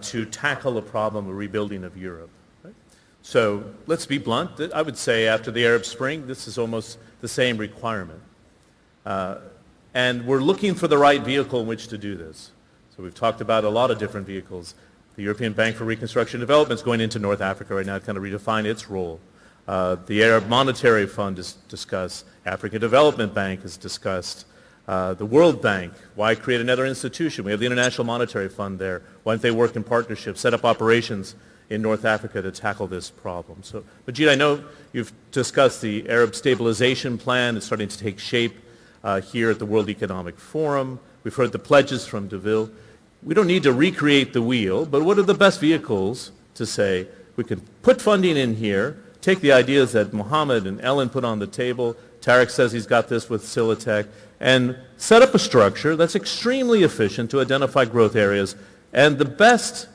to tackle the problem of rebuilding of Europe. Right? So let's be blunt. I would say after the Arab Spring, this is almost the same requirement. And we're looking for the right vehicle in which to do this. So we've talked about a lot of different vehicles. The European Bank for Reconstruction and Development is going into North Africa right now to kind of redefine its role. The Arab Monetary Fund is discussed. African Development Bank is discussed. The World Bank, why create another institution? We have the International Monetary Fund there. Why don't they work in partnership, set up operations in North Africa to tackle this problem? So, Majid, I know you've discussed the Arab Stabilization Plan. It's starting to take shape here at the World Economic Forum. We've heard the pledges from DeVille. We don't need to recreate the wheel, but what are the best vehicles to say we can put funding in here, take the ideas that Mohammed and Ellen put on the table, Tarek says he's got this with Silitech, and set up a structure that's extremely efficient to identify growth areas and the best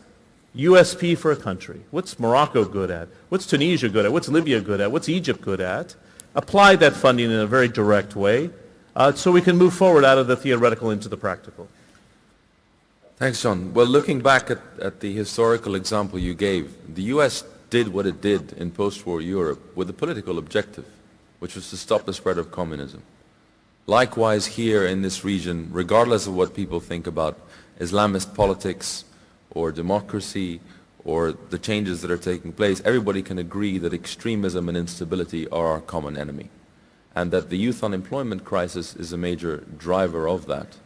USP for a country. What's Morocco good at? What's Tunisia good at? What's Libya good at? What's Egypt good at? Apply that funding in a very direct way so we can move forward out of the theoretical into the practical. Thanks, John. Well, looking back at the historical example you gave, the US did what it did in post-war Europe with a political objective, which was to stop the spread of communism. Likewise here in this region, regardless of what people think about Islamist politics or democracy or the changes that are taking place, everybody can agree that extremism and instability are our common enemy, and that the youth unemployment crisis is a major driver of that.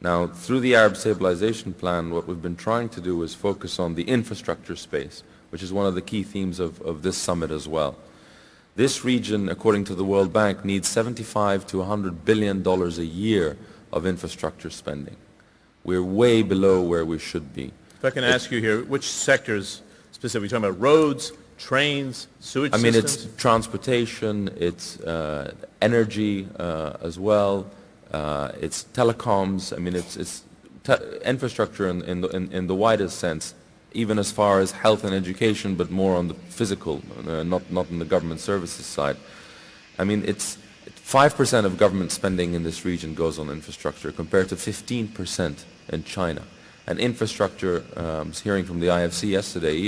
Now, through the Arab Stabilization Plan, what we've been trying to do is focus on the infrastructure space, which is one of the key themes of this summit as well. This region, according to the World Bank, needs $75 to $100 billion a year of infrastructure spending. We're way below where we should be. If I can ask you here, which sectors specifically? You're talking about roads, trains, sewage systems? I mean, it's transportation, it's energy as well, it's telecoms. I mean, it's infrastructure in the widest sense, even as far as health and education, but more on the physical, not on the government services side. I mean, it's 5% of government spending in this region goes on infrastructure compared to 15% in China. And infrastructure, I was hearing from the IFC yesterday,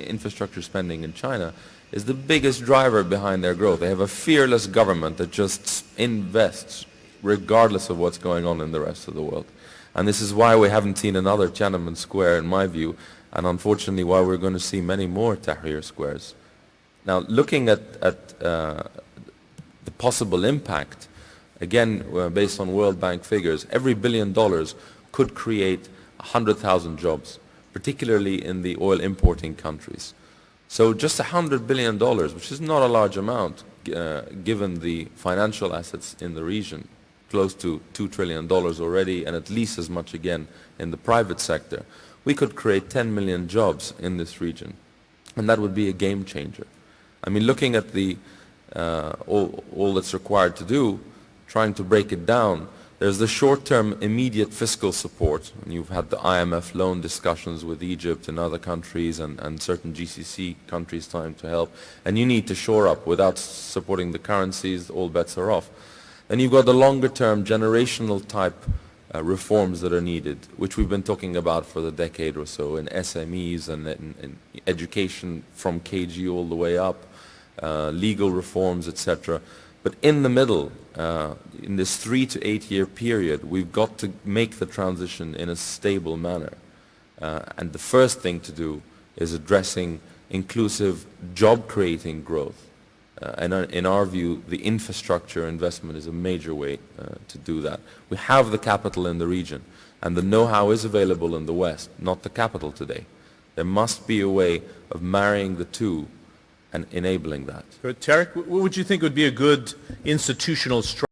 infrastructure spending in China is the biggest driver behind their growth. They have a fearless government that just invests regardless of what's going on in the rest of the world. And this is why we haven't seen another Tiananmen Square, in my view, and unfortunately why we're going to see many more Tahrir squares. Now, looking at the possible impact, again, based on World Bank figures, every $1 billion could create 100,000 jobs, particularly in the oil importing countries. So just $100 billion, which is not a large amount, given the financial assets in the region, close to $2 trillion already, and at least as much again in the private sector, we could create 10 million jobs in this region, and that would be a game changer. I mean, looking at the all that's required to do, trying to break it down, there's the short-term immediate fiscal support, and you've had the IMF loan discussions with Egypt and other countries and certain GCC countries trying to help, and you need to shore up. Without supporting the currencies, all bets are off. Then you've got the longer-term generational type reforms that are needed, which we've been talking about for the decade or so in SMEs and in education from KG all the way up, legal reforms, etc. But in the middle, in this 3 to 8 year period, we've got to make the transition in a stable manner. And the first thing to do is addressing inclusive job-creating growth. And in our view, the infrastructure investment is a major way to do that. We have the capital in the region, and the know-how is available in the West, not the capital today. There must be a way of marrying the two and enabling that. Tarek, what would you think would be a good institutional structure